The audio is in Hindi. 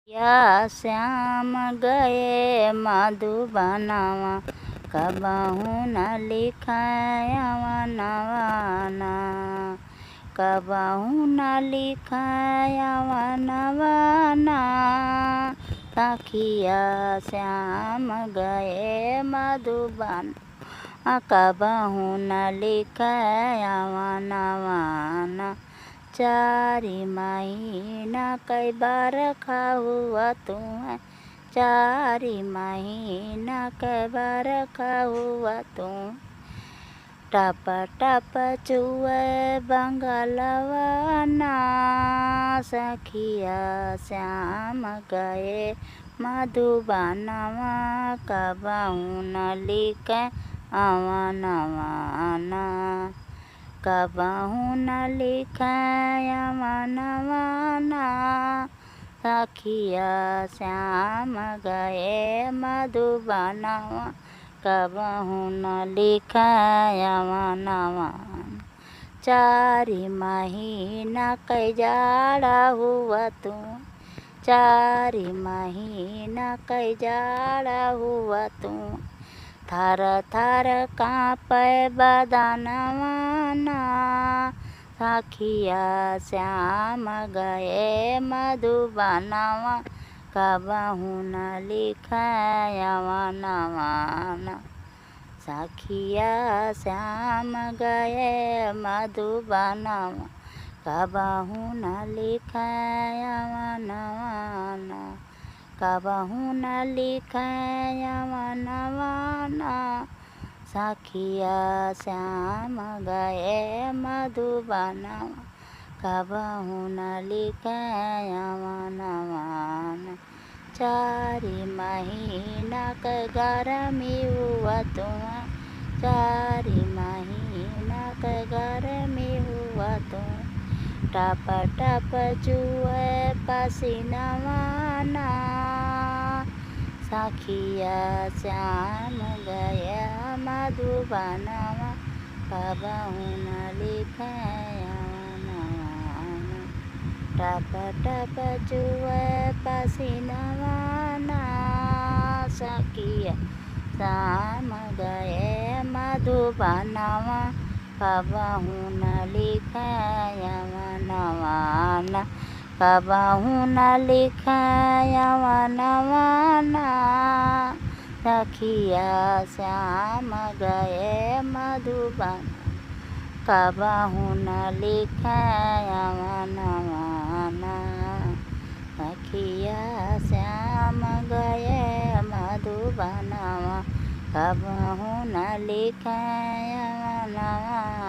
या श्याम गए मधुबनवा कबहू न लिखायवा नवाना कबहू न लिखायवा नवाना सखिया श्याम गए मधुबन कबहू न लिखायवा नवाना 4 महीना कई बार हुआ तुम्हें 4 महीना कई बार हुआ तुम टप टप चुए बंगलवाना सखिया श्याम गए मधुबनवा कबहू न लिखे अवनवाना कबहू न लिखायवा नवाना सखिया श्याम गए मधुबनवा कबहू न लिखायवा नवाना 4 महीना कई जाड़ा हुआ तुम 4 महीना कई जाड़ा हुआ तुम थर थर कांपे बदनवाना सखिया श्याम गए मधुबनवा कबहू न लिखायवा नवाना सखिया श्याम गए मधुबनवा कबहू न लिखायवा नवाना कबहू न लिखायवा नवाना सखिया श्याम गए मधुबनवा कबहू न लिखायवा नवाना 4 महीना क गर्मी हुआ तुम्हें 4 महीना क गर्मी हुआ तुम टप टप चुए पसीनवाना सखिया श्याम गया मधुबनवा कबहू न लिखायवा नवाना टप टप चुए पसीनवाना सखिया श्याम गए मधुबनवा कबहू न लिखायवा नवाना कबहू न लिखायवा नवाना सखिया श्याम गए मधुबनवा कबहू न लिखायवा नवाना सखिया श्याम गए मधुबनवा कबहू न लिखायवा नवाना।